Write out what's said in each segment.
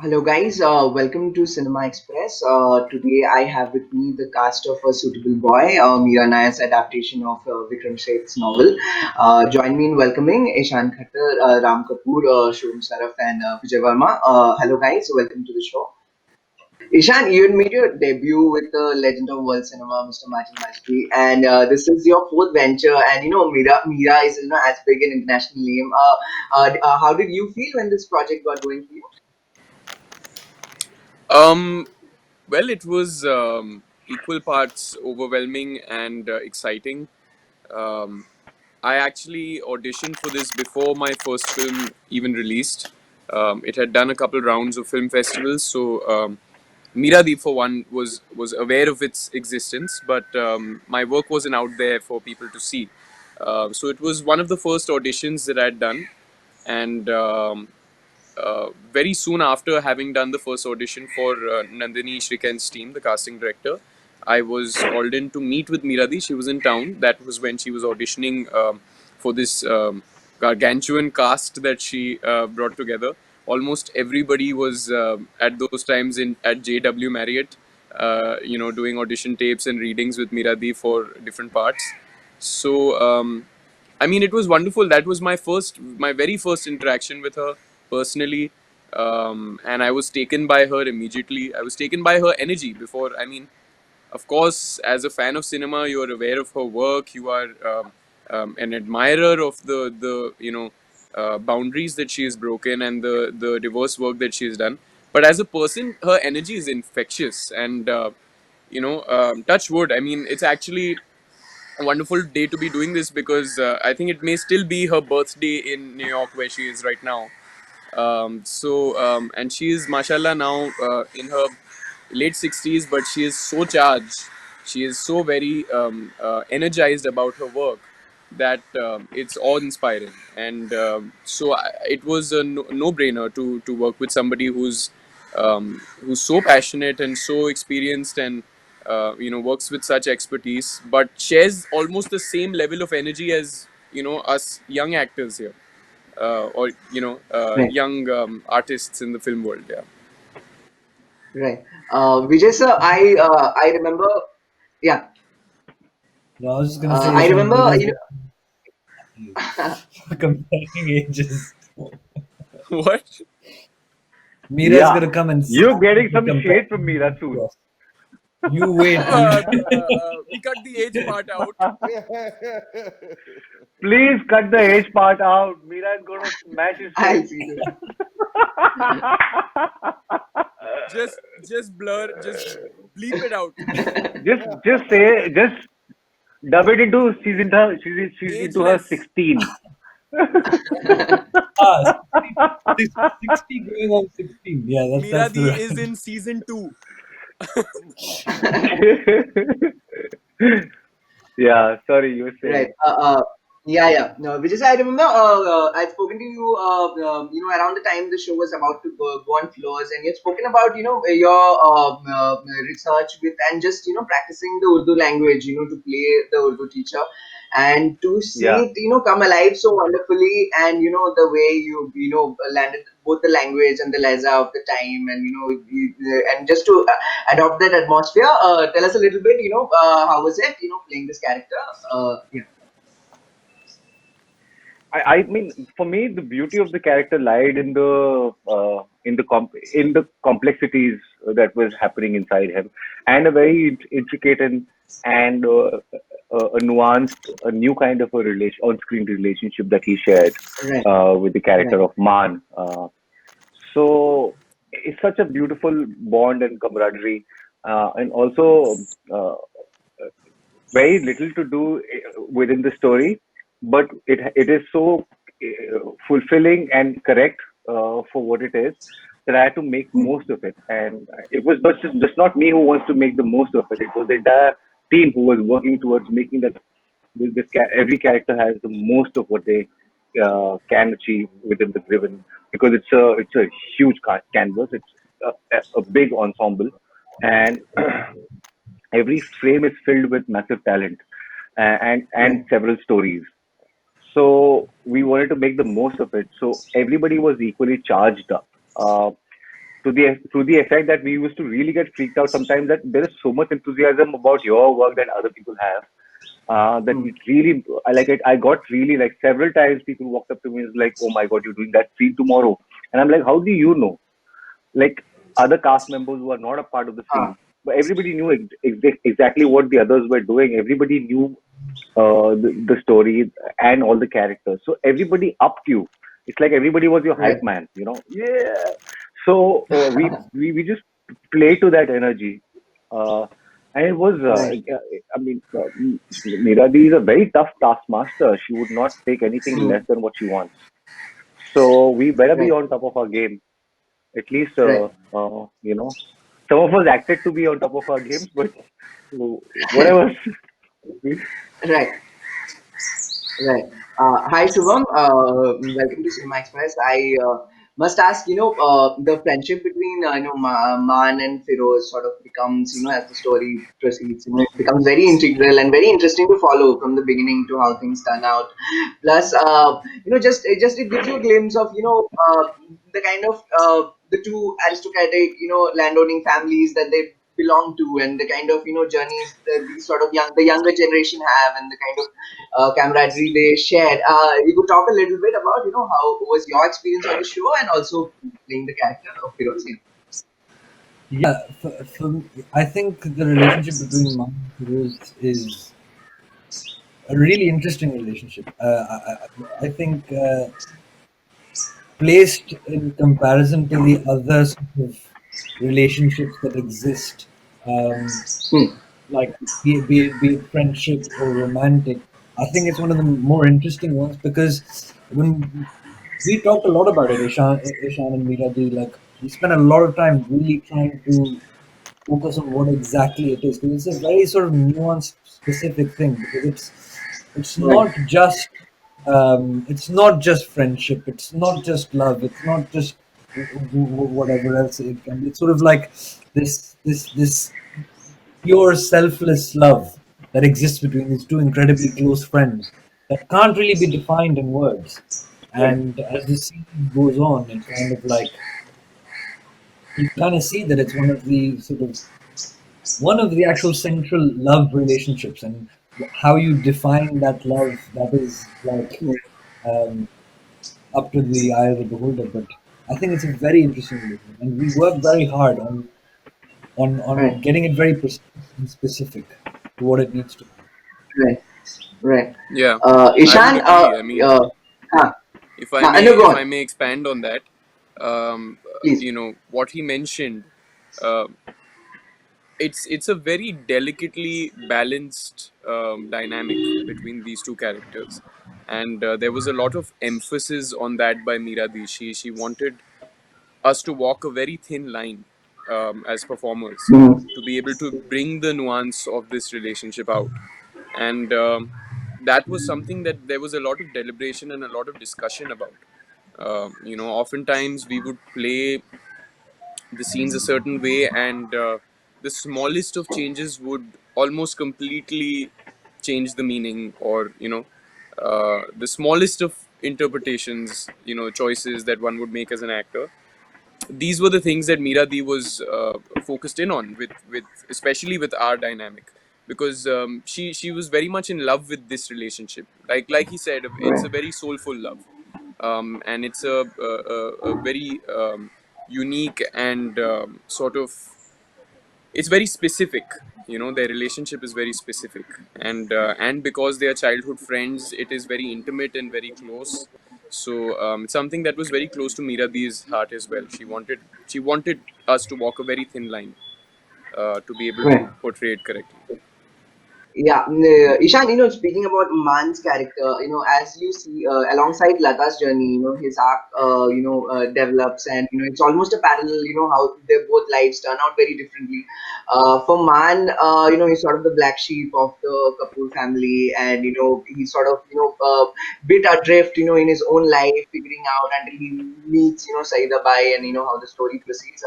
Hello guys, welcome to Cinema Express. Today I have with me the cast of A Suitable Boy, Meera Nair's adaptation of Vikram Seth's novel. Join me in welcoming Ishaan Khatter, Ram Kapoor, Shubham Saraf and Vijay Verma. Hello guys, welcome to the show. Ishaan, you had made your debut with the legend of world cinema, Mr. Machel Mastery, and this is your fourth venture. And Meera is as big an international name. How did you feel when this project got going for you? Um, well, it was equal parts overwhelming and exciting. Um, I actually auditioned for this before my first film even released. It had done a couple rounds of film festivals, so Miradeep, for one, was aware of its existence, but my work wasn't out there for people to see. So it was one of the first auditions that I had done, and very soon after having done the first audition for Nandini Shrikant's team, the casting director, I was called in to meet with Miradi. She was in town. That was when she was auditioning for this gargantuan cast that she brought together. Almost everybody was at those times in at JW Marriott, doing audition tapes and readings with Miradi for different parts. So I mean, it was wonderful. That was my very first interaction with her personally, and I was taken by her immediately. I was taken by her energy. Before, I mean, of course, as a fan of cinema, you are aware of her work. You are an admirer of the boundaries that she has broken and the diverse work that she has done. But as a person, her energy is infectious, and touch wood. I mean, it's actually a wonderful day to be doing this because I think it may still be her birthday in New York where she is right now. And she is, mashallah, now in her late 60s, but she is so charged. She is so very energized about her work that it's awe inspiring. And it was a no brainer to work with somebody who's so passionate and so experienced and works with such expertise, but shares almost the same level of energy as us young actors here, or Right. young artists in the film world. Yeah. Right. Vijay sir, I remember. Yeah. No, I was just gonna say, I Ishan, there remember. is comparing ages. What? Mira's Yeah, gonna come and you're getting be some comparing shade from me. That's soon. us. You wait, dude. We cut the age part out. Please cut the age part out. Mira is gonna smash his I'll face. see this. Just blur, just bleep it out. just dub it into she's into her Ageless. 16. Ah, 60 going on 16. Yeah, that's the Miradi is right. in season 2. Yeah, sorry, you were Right. saying. Yeah, yeah. No, Vijay sir, I remember. I'd spoken to you. Around the time the show was about to go on floors, and you'd spoken about your research with and just practicing the Urdu language. To play the Urdu teacher. And to see Yeah, it, come alive so wonderfully, and the way landed both the language and the leza of the time, and and just to adopt that atmosphere. Tell us a little bit. How was it? Playing this character. Yeah. I mean, for me, the beauty of the character lied in the complexities that was happening inside him, and a very intricate and a nuanced, a new kind of a on-screen relationship that he shared Right. with the Right. character of Man. So it's such a beautiful bond and camaraderie, and also very little to do within the story, but it is so fulfilling and correct for what it is that I had to make most of it. And it was just not me who wants to make the most of it. It was the entire team who was working towards making that every character has the most of what they can achieve within the given, because it's a huge canvas. It's a big ensemble, and every frame is filled with massive talent and Right. several stories. So we wanted to make the most of it. So everybody was equally charged up uh, to the effect that we used to really get freaked out sometimes that there is so much enthusiasm about your work that other people have. That Hmm. it really, I like it. I got really like several times people walked up to me and was like, "Oh my God, you're doing that scene tomorrow," and I'm like, "How do you know?" Like other cast members who are not a part of the Ah, scene, but everybody knew exactly what the others were doing. Everybody knew the story and all the characters. So everybody upped you. It's like everybody was your hype right, man, you know? Yeah. So we just play to that energy. Uh, and it was, right. I mean, Miradi is a very tough taskmaster. She would not take anything Hmm. less than what she wants. So we better be Right, on top of our game. At least, right, you know, some of us acted to be on top of our games, but whatever. right. Right. Hi, Shubham. Welcome to Cinema Express. I must ask, the friendship between, Man and Firoz sort of becomes, as the story proceeds, it becomes very integral and very interesting to follow from the beginning to how things turn out. Plus, just it gives you a glimpse of, the kind of the two aristocratic, landowning families that they belong to, and the kind of, journeys that these sort of the younger generation have, and the kind of camaraderie they shared. You could talk a little bit about, how was your experience on the show and also playing the character of Firoz. Yeah, I think the relationship between mom and Firoz is a really interesting relationship. I think placed in comparison to the other sort of relationships that exist, um, Hmm. like be it friendship or romantic, I think it's one of the more interesting ones because when we talked a lot about it, Ishan and Miradi, like we spent a lot of time really trying to focus on what exactly it is because it's a very sort of nuanced, specific thing because it's Right, it's not just friendship, it's not just love, it's not just whatever else it can be. It's sort of like this pure selfless love that exists between these two incredibly close friends that can't really be defined in words. right, And as the series goes on, it kind of like you kind of see that it's one of the actual central love relationships, and how you define that love, that is like um, up to the eye of the beholder. But I think it's a very interesting relationship, and we work very hard on right, getting it very precise and specific to what it needs to be. right, right. Yeah, I would Ishan, agree. I mean, huh, if I may, no, go if I on, may expand on that, please. what he mentioned, uh, it's a very delicately balanced dynamic between these two characters, and there was a lot of emphasis on that by Miradi. She wanted us to walk a very thin line as performers Mhm. to be able to bring the nuance of this relationship out, and that was something that there was a lot of deliberation and a lot of discussion about. Oftentimes we would play the scenes a certain way, and the smallest of changes would almost completely change the meaning, or the smallest of interpretations, choices that one would make as an actor. These were the things that Miradi was focused in on, with especially with our dynamic, because she was very much in love with this relationship. Like he said, it's Right, a very soulful love, and it's a very unique and sort of, it's very specific. Their relationship is very specific, and because they are childhood friends, it is very intimate and very close. So it's something that was very close to Miradi's heart as well. She wanted us to walk a very thin line to be able right. to portray it correctly. Yeah, Ishan, speaking about Man's character, as you see alongside Lata's journey, his arc, develops, and it's almost a parallel. How their both lives turn out very differently. For Man, he's sort of the black sheep of the Kapoor family, and he's sort of bit adrift, in his own life, figuring out until he meets Saida Bai, and how the story proceeds.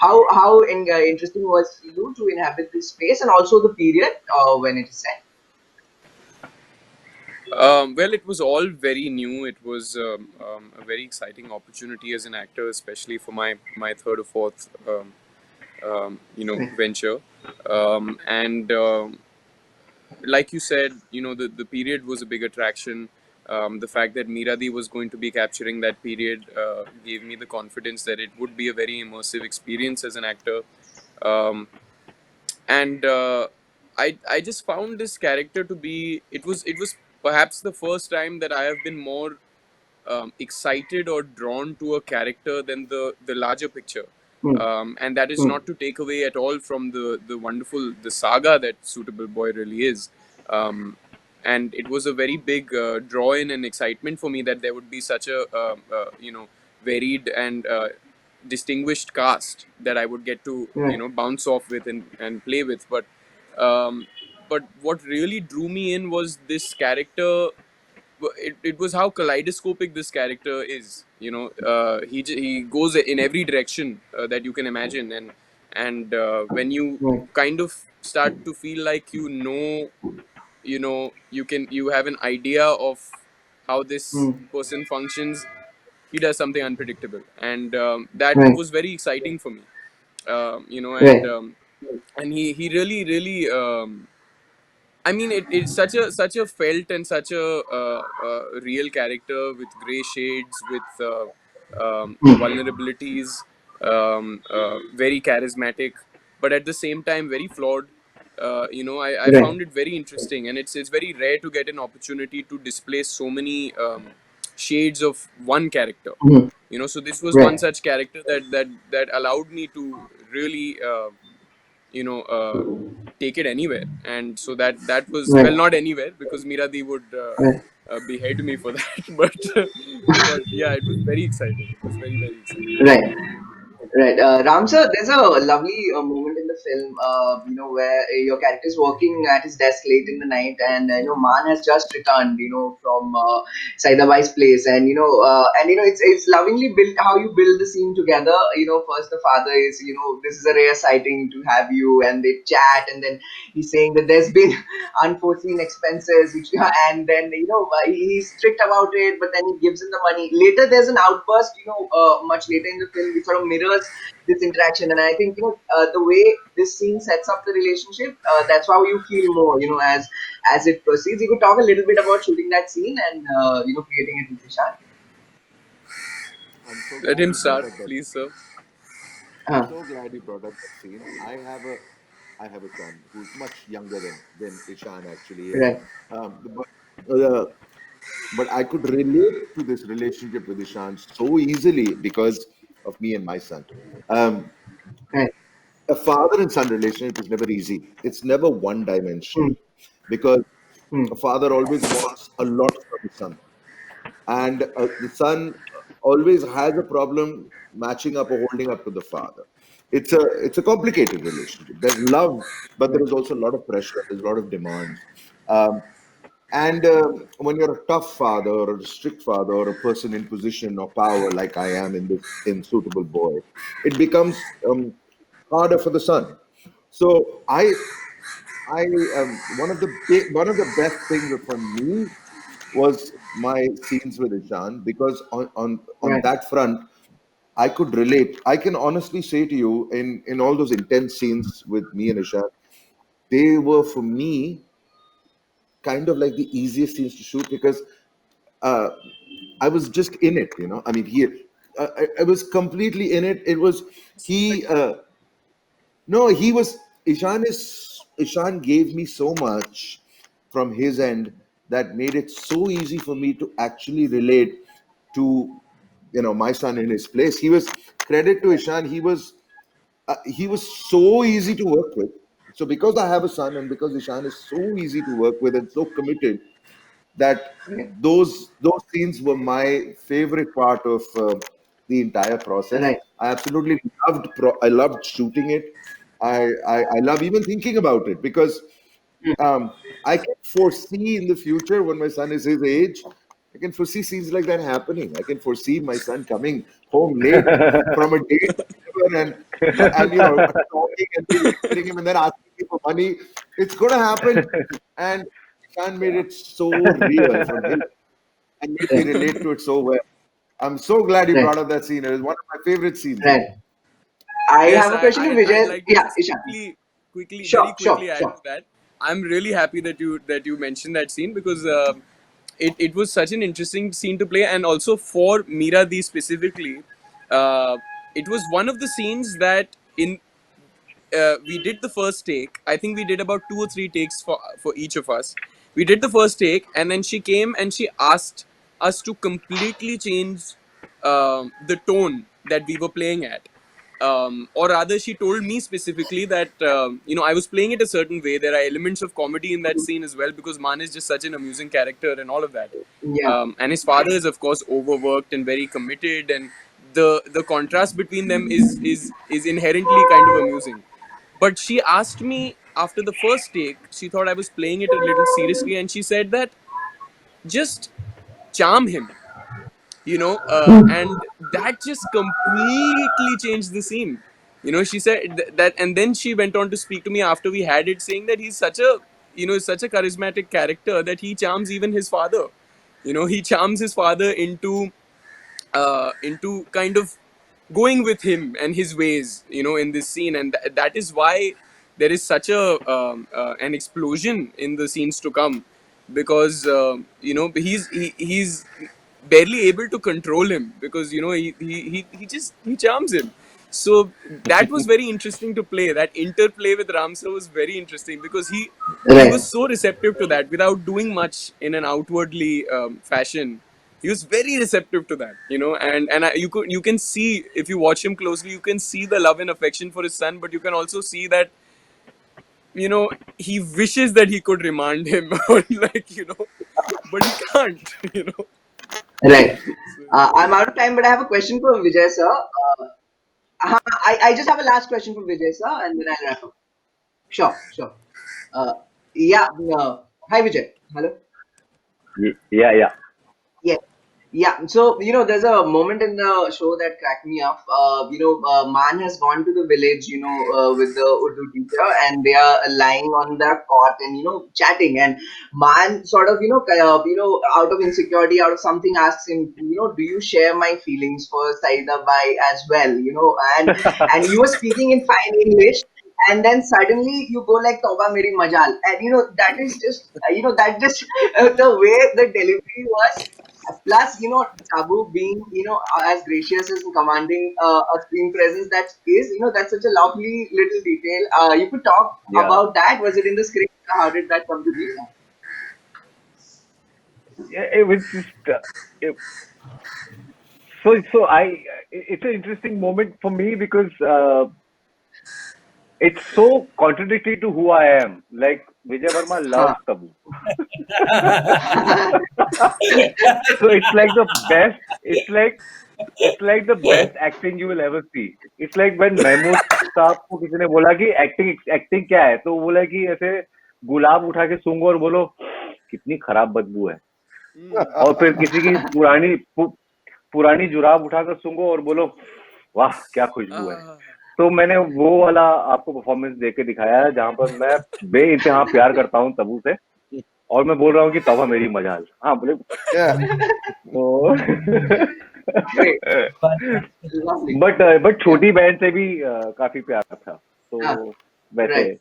How interesting was you to inhabit this space and also the period when it is set? Well, it was all very new. It was a very exciting opportunity as an actor, especially for my third or fourth Right. venture. And like you said, the period was a big attraction. The fact that Miradi was going to be capturing that period gave me the confidence that it would be a very immersive experience as an actor. Um, and I just found this character to be, it was perhaps the first time that I have been more excited or drawn to a character than the larger picture. Mm, And that is mm, not to take away at all from the wonderful the saga that Suitable Boy really is. Um, and it was a very big draw in and excitement for me that there would be such a varied and distinguished cast that I would get to right. bounce off with and play with. Um, but what really drew me in was this character. It was how kaleidoscopic this character is. He goes in every direction that you can imagine, and when you Right. kind of start to feel like you have an idea of how this Mm, person functions, he does something unpredictable, and that right. was very exciting for me. um, you know and Right. um, and he really I mean, it's such a felt and such a real character with gray shades, with Mm, vulnerabilities, very charismatic, but at the same time very flawed. I right. found it very interesting, and it's very rare to get an opportunity to display so many shades of one character. Mm, So this was one right. such character that allowed me to really you know uh, take it anywhere, and so that was, well, Right. not anywhere, because Miradi would Right. behead me for that. But yeah, it was very exciting. It was very, very exciting. Right. Right, Ram sir, there's a lovely moment in the film, where your character is working at his desk late in the night, and Man has just returned, from Saidabai's place, and it's lovingly built how you build the scene together. First the father is, this is a rare sighting to have you, and they chat, and then he's saying that there's been unforeseen expenses, which, and then he's strict about it, but then he gives him the money. Later, there's an outburst, much later in the film, which sort of mirrors this interaction, and I think the way this scene sets up the relationship, that's how you feel more, as it proceeds. You could talk a little bit about shooting that scene and creating it with Ishan. I'm so Let glad him you brought start, up that. please, sir. I'm Uh, so glad you brought up that scene. I have a son who's much younger than Ishan actually is. right. But but I could relate to this relationship with Ishan so easily because of me and my son. Um, Right. a father and son relationship is never easy. It's never one dimensional Hmm. because Hmm. a father always wants a lot from his son, and the son always has a problem matching up or holding up to the father. It's a complicated relationship. There's love, but there Right. is also a lot of pressure. There's a lot of demands. Um, and when you're a tough father or a strict father or a person in position or power like I am in this Insuitable Boy, it becomes harder for the son. So I one of the best things for me was my scenes with Ishan because on Right. that front I could relate. I can honestly say to you in all those intense scenes with me and Ishan, they were for me kind of like the easiest scenes to shoot because uh, I was just in it. I mean, I was completely in it. It was he. No, he was Ishan gave me so much from his end that made it so easy for me to actually relate to my son in his place. He was credit to Ishan. He was so easy to work with. So because I have a son and because Ishan is so easy to work with and so committed, that Right. those scenes were my favorite part of the entire process. Right. I absolutely loved shooting it. I love even thinking about it because um, I can foresee in the future when my son is his age. I can foresee scenes like that happening. I can foresee my son coming home late from a date and talking and me lecturing him and then asking me for money. It's going to happen, and Ishan made Yeah. it so real from him and made me Right. relate to it so well. I'm so glad you brought Right. up that scene. It is one of my favorite scenes. Right. I Yes, have a question for I'd Vijay. like to Yeah, just Ishan. very Sure, sure, quickly add sure. to that. I'm really happy that you mentioned that scene because it was such an interesting scene to play, and also for Meera Di specifically, uh, it was one of the scenes that in we did the first take. I think we did about 2 or 3 takes for each of us. We did the first take, and then she came and she asked us to completely change the tone that we were playing at. Or rather, she told me specifically that I was playing it a certain way. There are elements of comedy in that scene as well because Man is just such an amusing character and all of that. Yeah. And his father is of course overworked and very committed, and the contrast between them is inherently kind of amusing. But she asked me after the first take, she thought I was playing it a little seriously, and she said that just charm him, and that just completely changed the scene. She said that, and then she went on to speak to me after we had it, saying that he's such a charismatic character that he charms even his father. He charms his father into kind of going with him and his ways, in this scene, and that is why there is such an explosion in the scenes to come, because he's barely able to control him because he charms him. So that was very interesting to play. That interplay with Ramsar was very interesting because he was Right. so receptive to that without doing much in an outwardly fashion. He was very receptive to that, you can see, if you watch him closely, you can see the love and affection for his son, but you can also see that you know he wishes that he could remind him or but he can't. Right. So, I'm out of time, but I have a question for Vijay sir. I just have a last question for Vijay sir, and then I'll wrap up. Sure, sure. Uh, yeah. Hi, Vijay. Hello. Yeah, yeah. Yeah. Yeah, so there's a moment in the show that cracked me up. Man has gone to the village, with the Urdu teacher, and they are lying on the cot and chatting. And Man sort of, out of insecurity, out of something, asks him, do you share my feelings for Saida Bai as well? And you were speaking in fine English, and then suddenly you go like Toba Meri Majal, and that is just, that just the way the delivery was. Plus, Tabu being, as gracious as commanding a screen presence that is, that's such a lovely little detail. You could talk Yeah. about that. Was it in the script? How did that come to be? Yeah, it was just it, so it's an interesting moment for me because it's so contradictory to who I am. Like Vijay Verma loves Huh. Tabu. So it's like the best. It's like the best acting you will ever see. It's like when Mahmood साहब को किसी ने बोला कि acting acting क्या है, तो वो बोला कि ऐसे गुलाब उठा के सूंघो और बोलो कितनी खराब बदबू है, और फिर किसी की पुरानी जुराब उठाकर सूंघो और बोलो वाह क्या खुशबू है. ah, तो मैंने वो वाला आपको परफॉर्मेंस दे के दिखाया है जहां पर मैं बेइंतहा प्यार करता हूँ तबू से, और मैं बोल रहा हूँ कि तौबा मेरी मजाल. हाँ बोले Yeah. तो Great. Fantastic. Lovely. But Yeah. छोटी बहन से भी काफी प्यार था, Ah, तो वैसे right.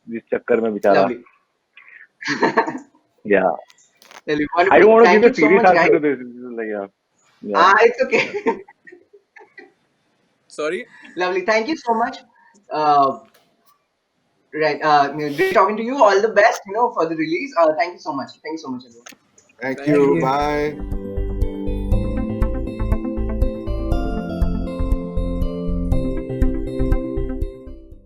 जिस चक्कर में बेचारा. Lovely. Yeah Lovely. I don't Wonderful. Want to Thank give you a so serious much, guys. Answer to this. Like yeah It's okay. sorry. Lovely. Thank you so much. Uh, right. Great talking to you. All the best, for the release. Thank you so much. Thank you so much, everyone. Thank Thank Thank you. you. you. Bye.